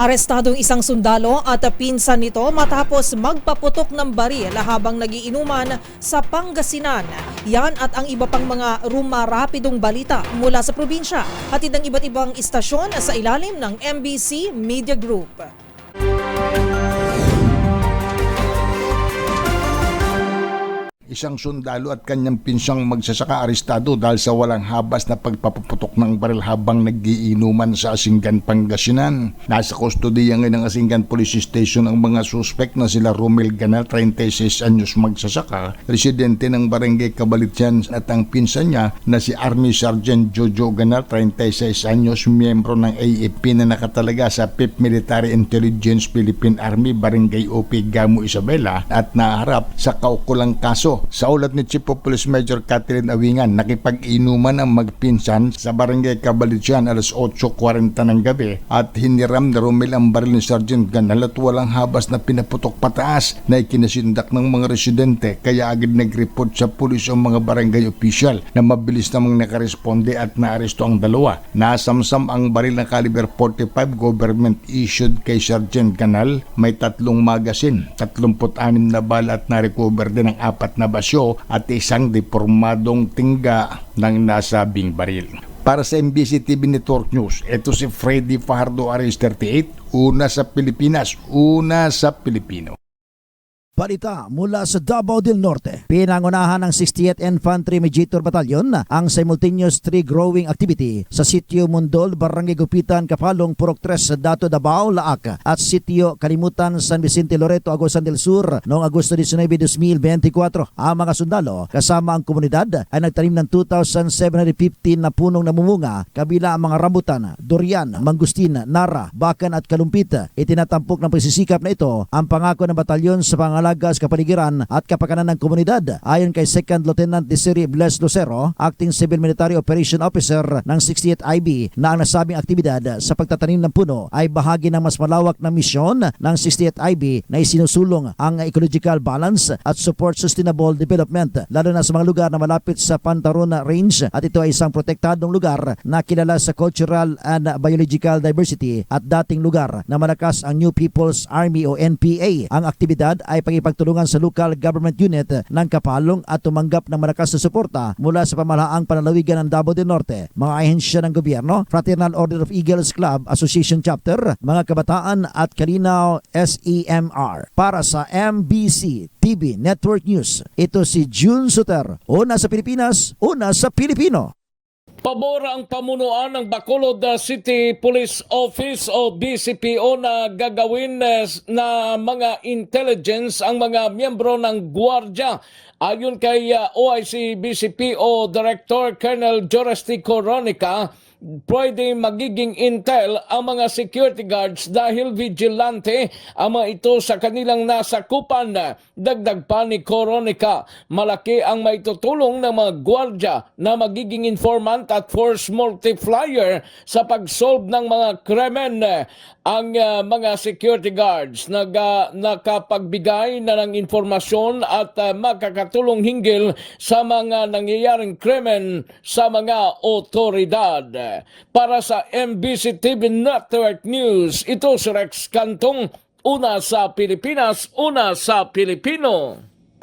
Arestadong isang sundalo at pinsan nito matapos magpaputok ng baril habang nagiinuman sa Pangasinan. Yan at ang iba pang mga rumarapidong balita mula sa probinsya. Hatid ng iba't ibang istasyon sa ilalim ng MBC Media Group. Isang sundalo at kanyang pinsang magsasaka arestado dahil sa walang habas na pagpapuputok ng baril habang naggiinuman sa Asingan, Pangasinan. Nasa kustodiya ngayon ng Asingan Police Station ang mga suspek na sila Romel Ganal, 36 anyos magsasaka, residente ng Barangay Cabalityan, at ang pinsan niya na si Army Sergeant Jojo Ganal, 36 anyos, miyembro ng AFP na nakatalaga sa 5th Military Intelligence Philippine Army, Barangay OP Gamo, Isabela, at naharap sa kaukulang kaso. Sa ulat ni Chief of Police Major Catherine Awingan, nakipag-inuman ang magpinsan sa Barangay Cabalityan alas 8:40 ng gabi at hiniram na Romel ang baril ni Sergeant Ganal at walang habas na pinaputok pataas na ikinasindak ng mga residente, kaya agad nag-report sa pulis ang mga barangay official na mabilis namang nakaresponde at naaresto ang dalawa. Nasamsam ang baril na caliber 45 government issued kay Sergeant Ganal, may 3 magasin, 36 na bala at na-recover din ang 4 na basyo at isang depormadong tingga ng nasabing baril. Para sa MBC TV Network News, ito si Freddy Fajardo, Aris 38, una sa Pilipinas, una sa Pilipino. Balita mula sa Davao del Norte. Pinangunahan ng 60th Infantry Mediator Battalion ang simultaneous tree growing activity sa Sitio Mundol, Barangay Gupitan, Kapalong, Purok 3, Dato Davao, Laak, at Sitio Kalimutan, San Vicente, Loreto, Agusan del Sur noong Agosto 19, 2024. Ang mga sundalo kasama ang komunidad ay nagtanim ng 2,715 na punong namumunga, kabila ang mga rambutan, durian, mangustin, nara, bakan at kalumpit. Itinatampok ng pagsisikap na ito ang pangako ng batalyon sa pangalaga sa kapaligiran at kapakanan ng komunidad. Ayon kay Second Lieutenant Desiree Bles Lucero, Acting Civil Military Operation Officer ng 60th IB, na ang nasabing aktibidad sa pagtatanim ng puno ay bahagi ng mas malawak na misyon ng 60th IB na isinusulong ang ecological balance at support sustainable development, lalo na sa mga lugar na malapit sa Pantaron Range, at ito ay isang protektadong lugar na kilala sa cultural and biological diversity at dating lugar na malakas ang New People's Army o NPA. Ang aktibidad ay ipagtulungan sa local government unit ng Kapalong at tumanggap ng malakas na suporta mula sa pamahalaang panlalawigan ng Davao del Norte, mga ahensya ng gobyerno, Fraternal Order of Eagles Club Association Chapter, mga kabataan at Kalinaw SEMR. Para sa MBC TV Network News, ito si June Suter, una sa Pilipinas, una sa Pilipino. Pabor ang pamunuan ng Bacolod City Police Office o BCPO na gagawin na mga intelligence ang mga miyembro ng Guardia. Ayon kay OIC BCPO Director Colonel Joresty Coronica, pwede magiging intel ang mga security guards dahil vigilante ang mga ito sa kanilang nasakupan. Dagdag pa ni Coronica, malaki ang maitutulong ng mga gwardya na magiging informant at force multiplier sa pag-solve ng mga krimen. Ang mga security guards nakapagbigay na ng informasyon at makakatulong hinggil sa mga nangyayaring krimen sa mga otoridad. Para sa MBC TV Network News, ito si Rex Cantong, una sa Pilipinas, una sa Pilipino.